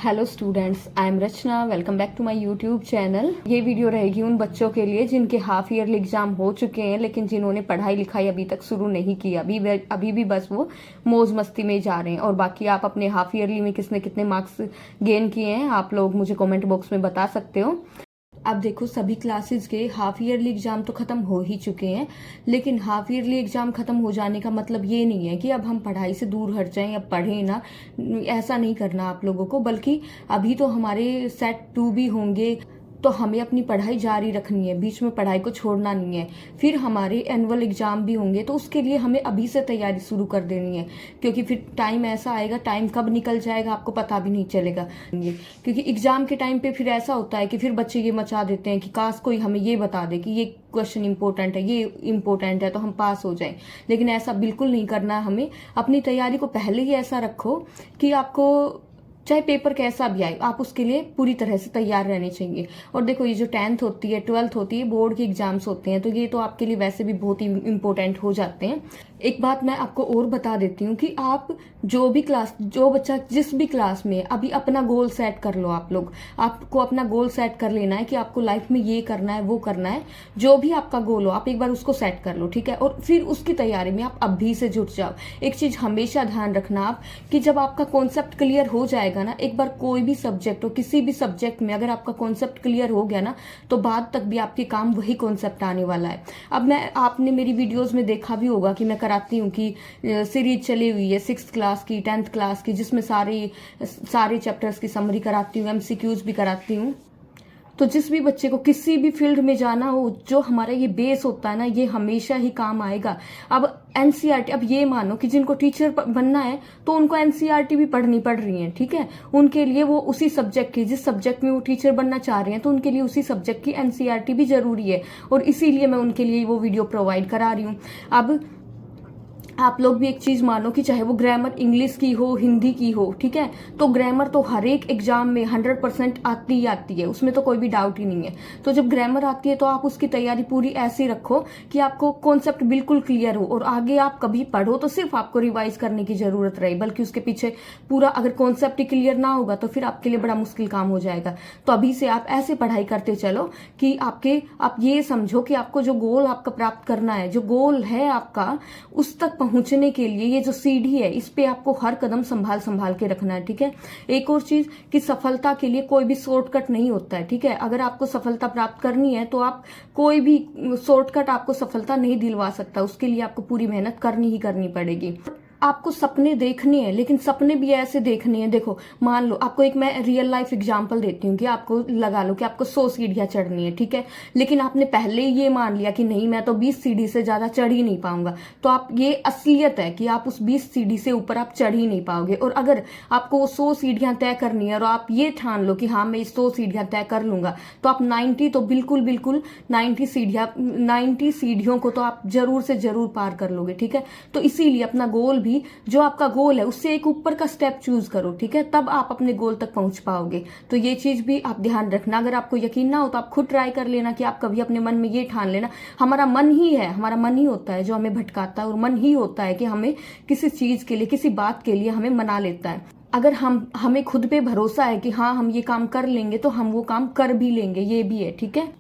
Hello students, I am Rachna. Welcome back to my YouTube channel. ये video रहेगी उन बच्चों के लिए जिनके हाफ ईयरली एग्जाम हो चुके हैं लेकिन जिन्होंने पढ़ाई लिखाई अभी तक शुरू नहीं की। अभी भी बस वो मौज मस्ती में जा रहे हैं। और बाकी आप अपने हाफ ईयरली में किसने कितने मार्क्स गेन किए हैं आप लोग मुझे कमेंट बॉक्स में बता सकते हो। अब देखो, सभी क्लासेस के हाफ ईयरली एग्जाम तो खत्म हो ही चुके हैं, लेकिन हाफ ईयरली एग्जाम खत्म हो जाने का मतलब ये नहीं है कि अब हम पढ़ाई से दूर हट जाएं या पढ़ें ना। ऐसा नहीं करना आप लोगों को, बल्कि अभी तो हमारे सेट 2 भी होंगे, तो हमें अपनी पढ़ाई जारी रखनी है, बीच में पढ़ाई को छोड़ना नहीं है। फिर हमारे एनुअल एग्जाम भी होंगे, तो उसके लिए हमें अभी से तैयारी शुरू कर देनी है, क्योंकि फिर टाइम ऐसा आएगा, टाइम कब निकल जाएगा आपको पता भी नहीं चलेगा। क्योंकि एग्जाम के टाइम पे फिर ऐसा होता है कि फिर बच्चे ये मचा देते हैं कि काश कोई हमें ये बता दे कि ये क्वेश्चन इंपॉर्टेंट है, ये इंपॉर्टेंट है, तो हम पास हो जाएं। लेकिन ऐसा बिल्कुल नहीं करना है हमें। अपनी तैयारी को पहले ही ऐसा रखो कि आपको चाहे पेपर कैसा भी आए, आप उसके लिए पूरी तरह से तैयार रहने चाहिए। और देखो, ये जो 10th होती है, 12th होती है, बोर्ड के एग्जाम्स होते हैं, तो ये तो आपके लिए वैसे भी बहुत ही इंपॉर्टेंट हो जाते हैं। एक बात मैं आपको और बता देती हूँ कि आप जो बच्चा जिस भी क्लास में अभी अपना गोल सेट कर लो। आप लोग आपको अपना गोल सेट कर लेना है कि आपको लाइफ में ये करना है, वो करना है। जो भी आपका गोल हो आप एक बार उसको सेट कर लो, ठीक है। और फिर उसकी तैयारी में आप अभी से जुट जाओ। एक चीज हमेशा ध्यान रखना आप कि जब आपका कॉन्सेप्ट क्लियर हो जाएगा ना, एक बार कोई भी सब्जेक्ट हो, किसी भी सब्जेक्ट में अगर आपका कॉन्सेप्ट क्लियर हो गया ना, तो बाद तक भी आपके काम वही कॉन्सेप्ट आने वाला है। अब आपने मेरी वीडियोस में देखा भी होगा कि मैं कराती हूँ कि सीरीज चली हुई है 6th क्लास की, 10th क्लास की, जिसमें सारे चैप्टर्स की समरी कराती हूँ, MCQs भी कराती हूँ। तो जिस भी बच्चे को किसी भी फील्ड में जाना हो, जो हमारा ये बेस होता है ना, ये हमेशा ही काम आएगा। अब NCERT, अब ये मानो कि जिनको टीचर बनना है तो उनको NCERT भी पढ़नी पड़ रही है, ठीक है। उनके लिए वो उसी सब्जेक्ट की, जिस सब्जेक्ट में वो टीचर बनना चाह रहे हैं, तो उनके लिए उसी सब्जेक्ट की NCERT भी जरूरी है। और इसीलिए मैं उनके लिए वो वीडियो प्रोवाइड करा रही हूँ। अब आप लोग भी एक चीज मानो कि चाहे वो ग्रामर इंग्लिश की हो, हिंदी की हो, ठीक है, तो ग्रामर तो हर एक एग्जाम में 100% आती ही आती है, उसमें तो कोई भी डाउट ही नहीं है। तो जब ग्रामर आती है तो आप उसकी तैयारी पूरी ऐसी रखो कि आपको कॉन्सेप्ट बिल्कुल क्लियर हो, और आगे आप कभी पढ़ो तो सिर्फ आपको रिवाइज करने की जरूरत रहे, बल्कि उसके पीछे पूरा अगर कॉन्सेप्ट ही क्लियर ना होगा तो फिर आपके लिए बड़ा मुश्किल काम हो जाएगा। तो अभी से आप ऐसे पढ़ाई करते चलो कि आप ये समझो कि आपको जो गोल आपका प्राप्त करना है, जो गोल है आपका, उस तक पहुंचने के लिए ये जो सीढ़ी है, इस पे आपको हर कदम संभाल संभाल के रखना है, ठीक है। एक और चीज कि सफलता के लिए कोई भी शॉर्टकट नहीं होता है, ठीक है। अगर आपको सफलता प्राप्त करनी है तो आप कोई भी शॉर्टकट आपको सफलता नहीं दिलवा सकता, उसके लिए आपको पूरी मेहनत करनी ही करनी पड़ेगी। आपको सपने देखने हैं, लेकिन सपने भी ऐसे देखने हैं। देखो, मान लो आपको एक मैं रियल लाइफ एग्जांपल देती हूँ कि आपको लगा लो कि आपको 100 सीढ़ियां चढ़नी है, ठीक है। लेकिन आपने पहले ये मान लिया कि नहीं, मैं तो 20 सीढ़ी से ज्यादा चढ़ ही नहीं पाऊंगा। तो आप, ये असलियत है कि आप उस 20 सीढ़ी से ऊपर आप चढ़ ही नहीं पाओगे। और अगर आपको वो 100 सीढ़ियां तय करनी है और आप ये ठान लो कि हाँ मैं 100 सीढ़ियां तय कर लूंगा, तो आप 90 तो बिल्कुल 90 सीढ़ियों को तो आप जरूर से जरूर पार कर लोगे, ठीक है। तो इसीलिए अपना गोल भी, जो आपका गोल है उससे एक ऊपर का स्टेप चूज करो, ठीक है, तब आप अपने गोल तक पहुंच पाओगे। तो ये चीज भी आप ध्यान रखना। अगर आपको यकीन ना हो तो आप खुद ट्राई कर लेना कि आप कभी अपने मन में ये ठान लेना। हमारा मन ही होता है जो हमें भटकाता है, और मन ही होता है कि हमें किसी चीज के लिए, किसी बात के लिए हमें मना लेता है। अगर हमें खुद पे भरोसा है कि हाँ हम ये काम कर लेंगे, तो हम वो काम कर भी लेंगे, ये भी है, ठीक है।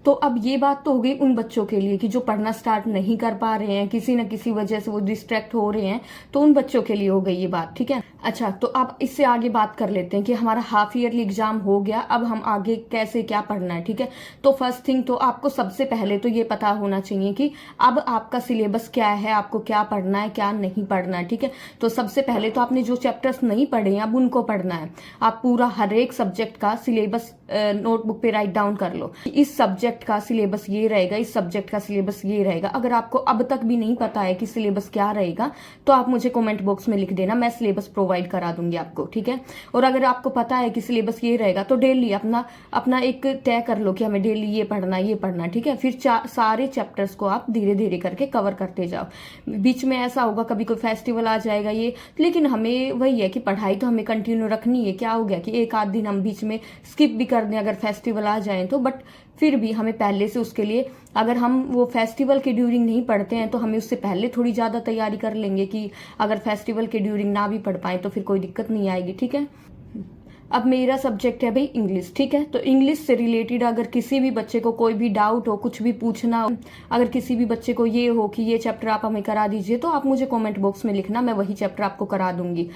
तो अब ये बात तो हो गई उन बच्चों के लिए कि जो पढ़ना स्टार्ट नहीं कर पा रहे हैं, किसी न किसी वजह से वो डिस्ट्रैक्ट हो रहे हैं, तो उन बच्चों के लिए हो गई ये बात, ठीक है। अच्छा, तो अब इससे आगे बात कर लेते हैं कि हमारा हाफ ईयरली एग्जाम हो गया, अब हम आगे कैसे क्या पढ़ना है, ठीक है। तो फर्स्ट थिंग तो आपको सबसे पहले तो ये पता होना चाहिए कि अब आपका सिलेबस क्या है, आपको क्या पढ़ना है, क्या नहीं पढ़ना है, ठीक है। तो सबसे पहले तो आपने जो चैप्टर्स नहीं पढ़े हैं अब उनको पढ़ना है। आप पूरा हर एक सब्जेक्ट का सिलेबस नोटबुक पे राइट डाउन कर लो। इस सब्जेक्ट का सिलेबस ये रहेगा, इस सब्जेक्ट का सिलेबस ये रहेगा। अगर आपको अब तक भी नहीं पता है कि सिलेबस क्या रहेगा, तो आप मुझे कमेंट बॉक्स में लिख देना, मैं सिलेबस प्रोवाइड करा दूंगी आपको, ठीक है। और अगर आपको पता है कि सिलेबस ये रहेगा, तो डेली अपना एक तय कर लो कि हमें डेली ये पढ़ना, ठीक है। फिर सारे चैप्टर्स को आप धीरे धीरे करके कवर करते जाओ। बीच में ऐसा होगा कभी कोई फेस्टिवल आ जाएगा ये, लेकिन हमें वही है कि पढ़ाई तो हमें कंटिन्यू रखनी है। क्या हो गया कि एक आध दिन हम बीच में स्किप भी कर दें अगर फेस्टिवल आ जाए तो, बट फिर भी हमें पहले से उसके लिए, अगर हम वो फेस्टिवल के ड्यूरिंग नहीं पढ़ते हैं तो हमें उससे पहले थोड़ी ज्यादा तैयारी कर लेंगे कि अगर फेस्टिवल के ड्यूरिंग ना भी पढ़ पाए तो फिर कोई दिक्कत नहीं आएगी, ठीक है। अब मेरा सब्जेक्ट है भाई इंग्लिश, ठीक है। तो इंग्लिश से रिलेटेड अगर किसी भी बच्चे को कोई भी डाउट हो, कुछ भी पूछना हो, अगर किसी भी बच्चे को ये हो कि ये चैप्टर आप हमें करा दीजिए, तो आप मुझे कमेंट बॉक्स में लिखना, मैं वही चैप्टर आपको करा दूंगी।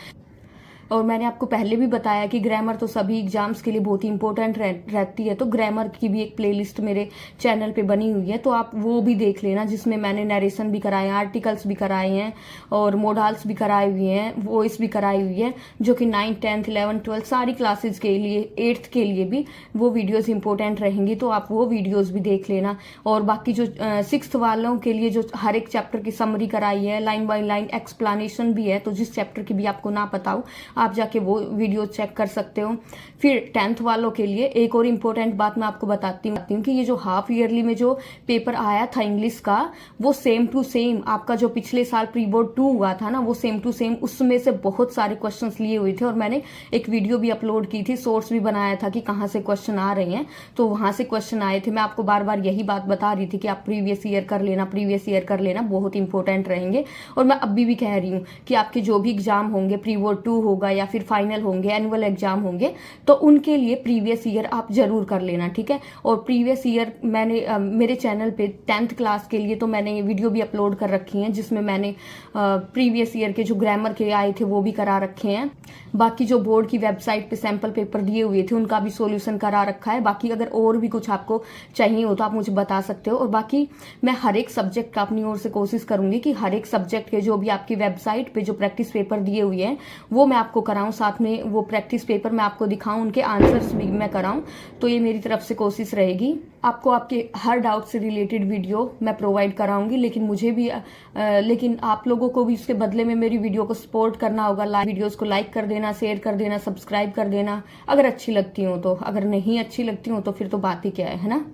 और मैंने आपको पहले भी बताया कि ग्रामर तो सभी एग्जाम्स के लिए बहुत ही इंपॉर्टेंट रहती है, तो ग्रामर की भी एक प्लेलिस्ट मेरे चैनल पे बनी हुई है, तो आप वो भी देख लेना, जिसमें मैंने नरेशन भी कराए हैं, आर्टिकल्स भी कराए हैं और मोडाल्स भी कराए हुए हैं, वॉइस भी कराई हुई है, जो कि 9th 10th 11th 12th सारी क्लासेज के लिए, 8th के लिए भी वो वीडियोज इंपॉर्टेंट रहेंगी, तो आप वो वीडियोज भी देख लेना। और बाकी जो 6th वालों के लिए जो हर एक चैप्टर की समरी कराई है, लाइन बाय लाइन एक्सप्लेनेशन भी है, तो जिस चैप्टर की भी आपको ना पता हो आप जाके वो वीडियो चेक कर सकते हो। फिर 10th वालों के लिए एक और इम्पोर्टेंट बात मैं आपको बताती हूँ कि ये जो हाफ ईयरली में जो पेपर आया था इंग्लिश का, वो सेम टू सेम आपका जो पिछले साल प्री बोर्ड 2 हुआ था ना, वो सेम टू सेम उसमें से बहुत सारे क्वेश्चंस लिए हुए थे, और मैंने एक वीडियो भी अपलोड की थी, सोर्स भी बनाया था कि कहाँ से क्वेश्चन आ रहे हैं, तो वहां से क्वेश्चन आए थे। मैं आपको बार बार यही बात बता रही थी कि आप प्रीवियस ईयर कर लेना, प्रीवियस ईयर कर लेना, बहुत इंपॉर्टेंट रहेंगे। और मैं अभी भी कह रही हूँ कि आपके जो भी एग्जाम होंगे, प्री बोर्ड 2 होगा या फिर फाइनल होंगे, एनुअल एग्जाम होंगे, तो उनके लिए प्रीवियस ईयर आप जरूर कर लेना, ठीक है। और प्रीवियस ईयर मैंने मेरे चैनल पे 10th क्लास के लिए तो मैंने वीडियो भी अपलोड कर रखी है, जिसमें मैंने प्रीवियस ईयर के जो ग्रामर के आए थे वो भी करा रखे हैं। बाकी जो बोर्ड की वेबसाइट पे सैंपल पेपर दिए हुए थे उनका भी सॉल्यूशन करा रखा है। बाकी अगर और भी कुछ आपको चाहिए हो तो आप मुझे बता सकते हो। और बाकी मैं हर एक सब्जेक्ट का अपनी ओर से कोशिश करूंगी कि हर एक सब्जेक्ट के जो भी आपकी वेबसाइट पे जो प्रैक्टिस पेपर दिए हुए हैं वो मैं आपको कराऊं, साथ में वो प्रैक्टिस पेपर मैं आपको दिखाऊं, उनके आंसर्स भी मैं कराऊं, तो ये मेरी तरफ से कोशिश रहेगी। आपको आपके हर डाउट से रिलेटेड वीडियो मैं प्रोवाइड कराऊंगी, लेकिन मुझे भी लेकिन आप लोगों को भी उसके बदले में मेरी वीडियो को सपोर्ट करना होगा। वीडियोस को लाइक कर देना, शेयर कर देना, सब्सक्राइब कर देना अगर अच्छी लगती हो तो। अगर नहीं अच्छी लगती हो तो फिर तो बात ही क्या है ना।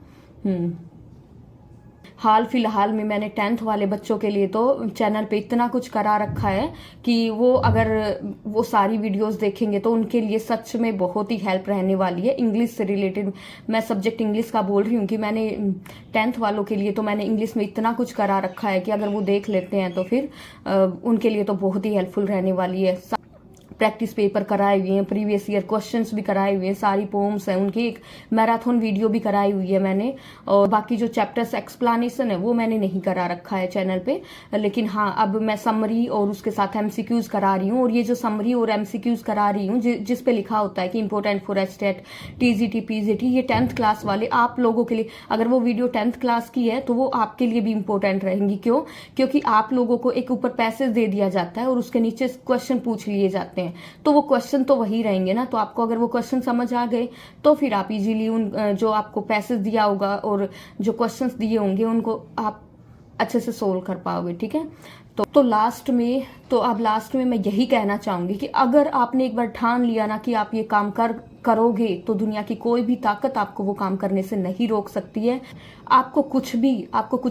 हाल फिलहाल में मैंने 10th वाले बच्चों के लिए तो चैनल पे इतना कुछ करा रखा है कि वो अगर वो सारी वीडियोस देखेंगे तो उनके लिए सच में बहुत ही हेल्प रहने वाली है। इंग्लिश से रिलेटेड मैं सब्जेक्ट इंग्लिश का बोल रही हूँ कि मैंने 10th वालों के लिए तो मैंने इंग्लिश में इतना कुछ करा रखा है कि अगर वो देख लेते हैं तो फिर उनके लिए तो बहुत ही हेल्पफुल रहने वाली है। प्रैक्टिस पेपर कराए हुए हैं, प्रीवियस ईयर क्वेश्चंस भी कराए हुए हैं, सारी पोम्स हैं उनकी, एक मैराथन वीडियो भी कराई हुई है मैंने। और बाकी जो चैप्टर्स एक्सप्लेनेशन है वो मैंने नहीं करा रखा है चैनल पे, लेकिन हाँ अब मैं समरी और उसके साथ एमसीक्यूज करा रही हूँ। और ये जो समरी और एमसीक्यूज करा रही हूँ जिस पे लिखा होता है कि important for HTET, TGT, PGT, ये 10th क्लास वाले आप लोगों के लिए, अगर वो वीडियो 10th क्लास की है तो वो आपके लिए भी इंपॉर्टेंट रहेंगी। क्यों? क्योंकि आप लोगों को एक ऊपर पैसेज दे दिया जाता है और उसके नीचे क्वेश्चन पूछ लिए जाते हैं, तो वो क्वेश्चन तो वही रहेंगे ना। तो आपको अगर वो क्वेश्चन समझ आ गए तो फिर आप इजीली उन जो आपको पैसेज दिया होगा और जो क्वेश्चंस दिए होंगे उनको आप अच्छे से सोल्व कर पाओगे, ठीक है। तो लास्ट में मैं यही कहना चाहूंगी कि अगर आपने एक बार ठान लिया ना कि आप ये काम करोगे तो दुनिया की कोई भी ताकत आपको वो काम करने से नहीं रोक सकती है। आपको कुछ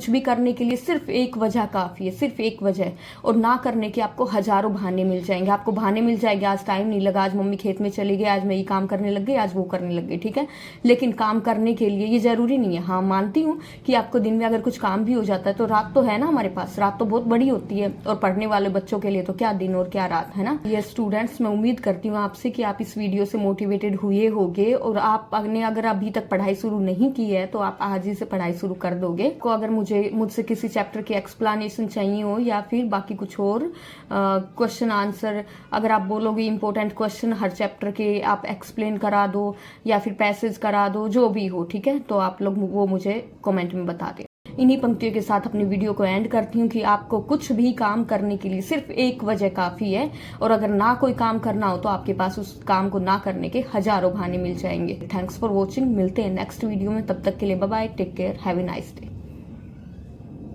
भी करने के लिए सिर्फ एक वजह काफी है, सिर्फ एक वजह, और ना करने के आपको हजारों बहाने मिल जाएंगे। आपको बहाने मिल जाएंगे, आज टाइम नहीं लगा, आज मम्मी खेत में चली गई, आज मैं ये काम करने लग गई, आज वो करने लग गई, ठीक है। लेकिन काम करने के लिए ये जरूरी नहीं है। हाँ मानती हूँ कि आपको दिन में अगर कुछ काम भी हो जाता है तो रात तो है ना हमारे पास, रात तो बहुत बड़ी होती है, और पढ़ने वाले बच्चों के लिए तो क्या दिन और क्या रात, है ना। ये स्टूडेंट्स, मैं उम्मीद करती हूँ आपसे कि आप इस वीडियो से मोटिवेटेड हुए होगे, और आपने अगर अभी तक पढ़ाई शुरू नहीं की है तो आप आज ही से पढ़ाई शुरू कर दोगे। को अगर मुझसे किसी चैप्टर की एक्सप्लेनेशन चाहिए हो या फिर बाकी कुछ और क्वेश्चन आंसर, अगर आप बोलोगे इंपॉर्टेंट क्वेश्चन हर चैप्टर के आप एक्सप्लेन करा दो या फिर पैसेज करा दो, जो भी हो, ठीक है, तो आप लोग वो मुझे कमेंट में बता दें। इन्हीं पंक्तियों के साथ अपनी वीडियो को एंड करती हूँ कि आपको कुछ भी काम करने के लिए सिर्फ एक वजह काफी है, और अगर ना कोई काम करना हो तो आपके पास उस काम को ना करने के हजारों बहाने मिल जाएंगे। थैंक्स फॉर वॉचिंग, मिलते हैं नेक्स्ट वीडियो में, तब तक के लिए bye bye, take care, have a nice day.